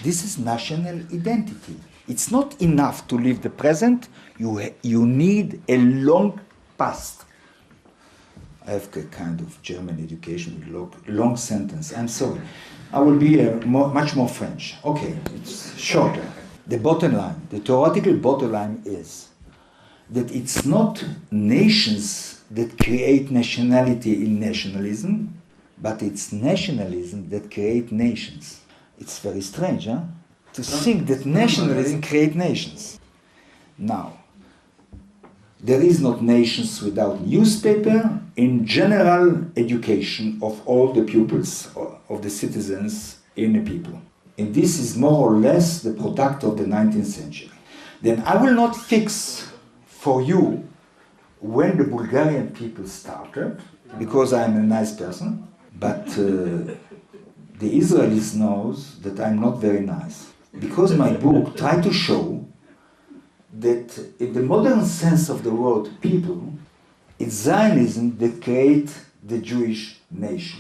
This is national identity. It's not enough to live the present. You need a long past. I have a kind of German education with long sentence. I'm sorry. I will be much more French. Okay, it's shorter. The bottom line, the theoretical bottom line is that it's not nations that create nationality in nationalism, but it's nationalism that create nations. It's very strange, huh? To think that nationalism creates nations. Now, there is not nations without newspaper, in general education of all the pupils, of the citizens in a people. And this is more or less the product of the 19th century. Then I will not fix for you when the Bulgarian people started, because I'm a nice person, but the Israelis knows that I'm not very nice. Because my book tried to show that in the modern sense of the word people, it's Zionism that creates the Jewish nation.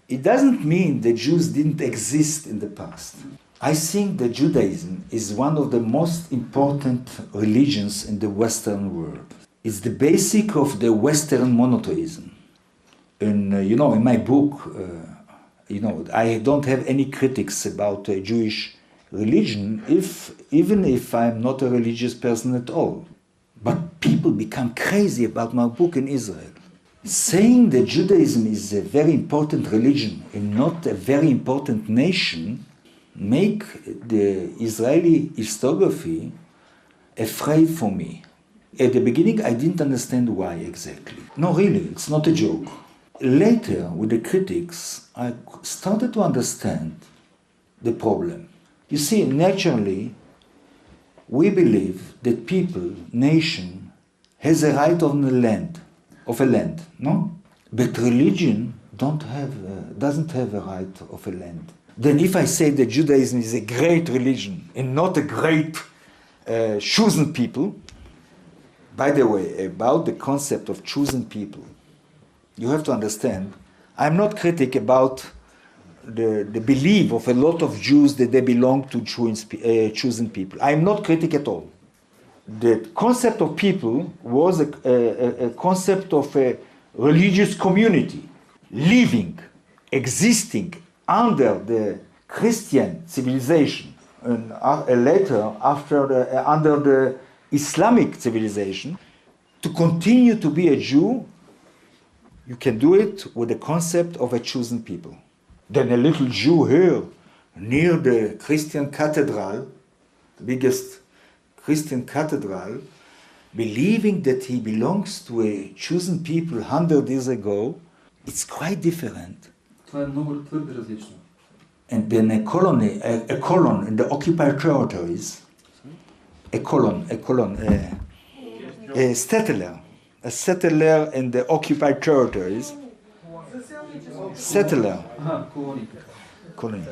It doesn't mean that Jews didn't exist in the past. I think that Judaism is one of the most important religions in the Western world. It's the basic of the Western monotheism. And in my book, I don't have any critics about Jewish religion, even if I'm not a religious person at all. But people become crazy about my book in Israel. Saying that Judaism is a very important religion and not a very important nation make the Israeli historiography afraid for me. At the beginning, I didn't understand why exactly. No, really, it's not a joke. Later, with the critics, I started to understand the problem. You see, naturally, we believe that people, nation, has a right on the land, of a land, no? But religion doesn't have a right of a land. Then if I say that Judaism is a great religion and not a great chosen people, by the way, about the concept of chosen people, you have to understand, I'm not critic about the belief of a lot of Jews that they belong to chosen people. I'm not critic at all. The concept of people was a concept of a religious community, living, existing under the Christian civilization, and later under the Islamic civilization. To continue to be a Jew, you can do it with the concept of a chosen people. Then a little Jew here, near the Christian cathedral, the biggest Christian cathedral, believing that he belongs to a chosen people 100 years ago, it's quite different. And then a colon in the occupied territories, a settler in the occupied territories, colony.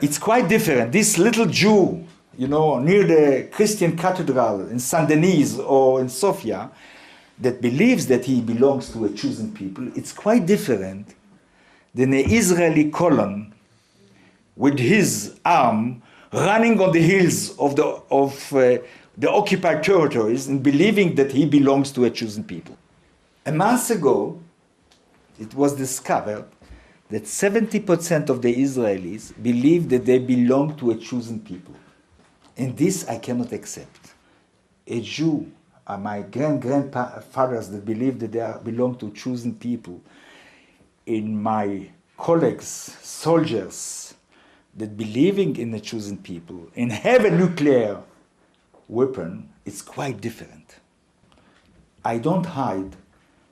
It's quite different. This little Jew, near the Christian cathedral in Saint Denis or in Sofia, that believes that he belongs to a chosen people, it's quite different than an Israeli colon with his arm running on the hills of the occupied territories and believing that he belongs to a chosen people. A month ago, it was discovered that 70% of the Israelis believe that they belong to a chosen people. And this I cannot accept. A Jew, my grandfathers that believe that they belong to chosen people, in my colleagues, soldiers, that believing in the chosen people and have a nuclear weapon, it's quite different. I don't hide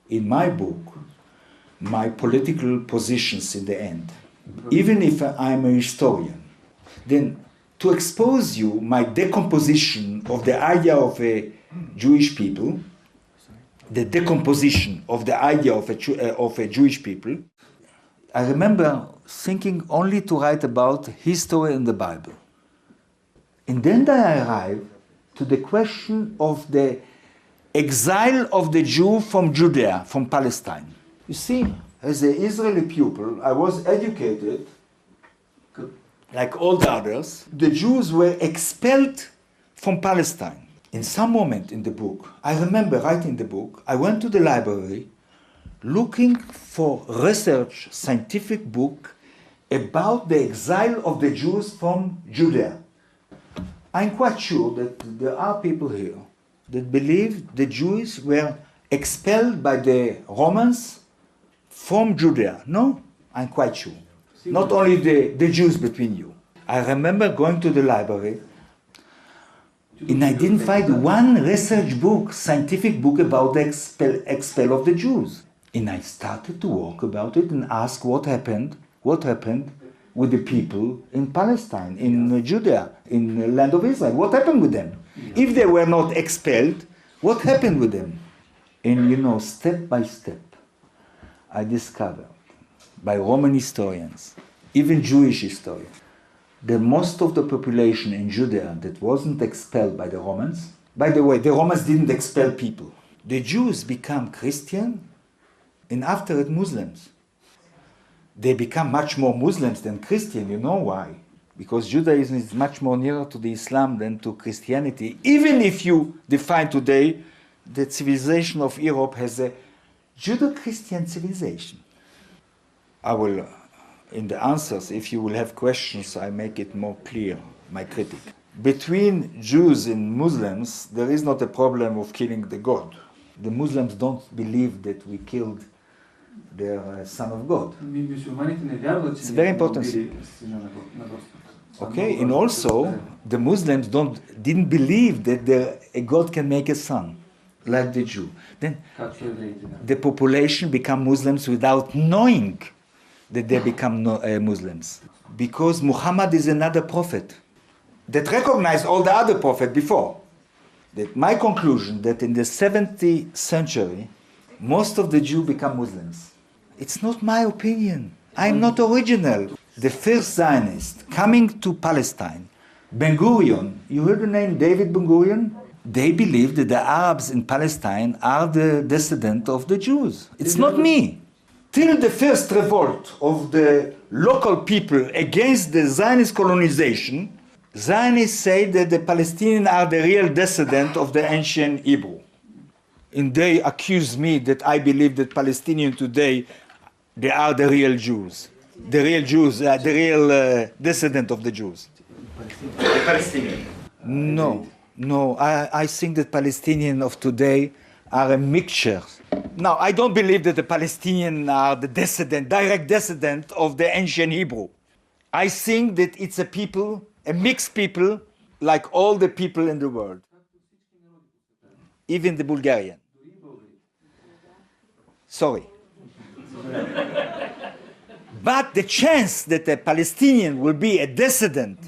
in my book my political positions in the end, even if I'm a historian. Then to expose you my decomposition of the idea of a Jewish people, the decomposition of the idea of a Jewish people, I remember thinking only to write about history in the Bible. And then I arrived to the question of the exile of the Jew from Judea, from Palestine. You see, as an Israeli pupil, I was educated like all the others, the Jews were expelled from Palestine. In some moment in the book, I remember writing the book, I went to the library looking for research, scientific book about the exile of the Jews from Judea. I'm quite sure that there are people here that believe the Jews were expelled by the Romans from Judea. No, I'm quite sure. Not only the Jews between you. I remember going to the library and I didn't find one research book, scientific book about the expel of the Jews. And I started to work about it and ask what happened with the people in Palestine, in Judea, in the land of Israel. What happened with them? If they were not expelled, what happened with them? And step by step, I discovered by Roman historians, even Jewish historians, that most of the population in Judea that wasn't expelled by the Romans, by the way, the Romans didn't expel people. The Jews become Christian and after it Muslims. They become much more Muslims than Christian. You know why? Because Judaism is much more nearer to the Islam than to Christianity. Even if you define today the civilization of Europe has a Judeo-Christian civilization. I will, in the answers, if you will have questions, I make it more clear, my critic. Between Jews and Muslims, there is not a problem of killing the God. The Muslims don't believe that we killed their son of God. It's very important. Okay, and also the Muslims didn't believe that a God can make a son, like the Jew. Then the population become Muslims without knowing that they become Muslims, because Muhammad is another prophet that recognized all the other prophets before. That my conclusion that in the 70th century, most of the Jews become Muslims. It's not my opinion. I'm not original. The first Zionist coming to Palestine, Ben Gurion, you heard the name David Ben Gurion? They believe that the Arabs in Palestine are the descendant of the Jews. It's not me. Till the first revolt of the local people against the Zionist colonization, Zionists say that the Palestinians are the real descendant of the ancient Hebrew. And they accuse me that I believe that Palestinians today, they are the real Jews. The real Jews are the real descendant of the Jews. The Palestinians? No. I think that Palestinians of today are a mixture. Now, I don't believe that the Palestinians are the direct descendant of the ancient Hebrew. I think that it's a people, a mixed people, like all the people in the world. Even the Bulgarian. Sorry. But the chance that a Palestinian will be a descendant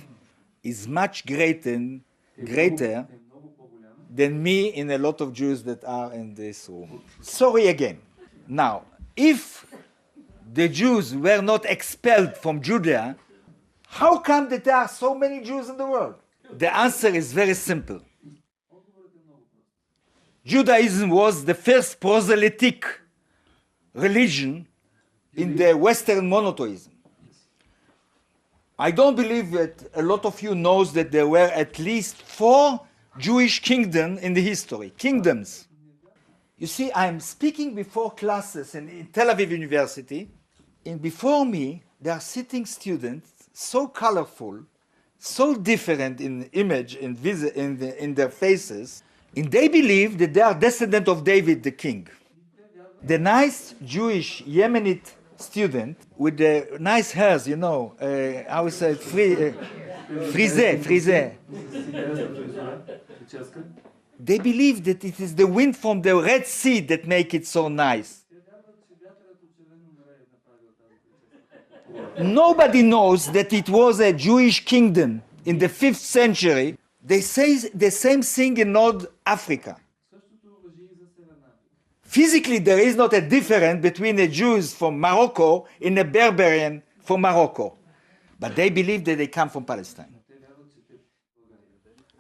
is much greater than me and a lot of Jews that are in this room. Sorry again. Now, if the Jews were not expelled from Judea, how come that there are so many Jews in the world? The answer is very simple. Judaism was the first proselytic religion in the Western monotheism. I don't believe that a lot of you knows that there were at least 4 Jewish kingdoms in the history. Kingdoms. You see, I'm speaking before classes in Tel Aviv University, and before me there are sitting students so colorful, so different in image and in their faces, and they believe that they are descendants of David the king. The nice Jewish Yemenite student with the nice hairs, I would say frisé. They believe that it is the wind from the Red Sea that make it so nice. Nobody knows that it was a Jewish kingdom in the 5th century. They say the same thing in North Africa. Physically, there is not a difference between the Jews from Morocco and the Berberian from Morocco. But they believe that they come from Palestine.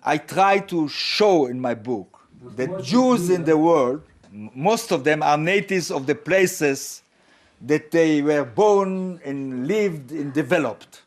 I try to show in my book that Jews in the world, most of them are natives of the places that they were born and lived and developed.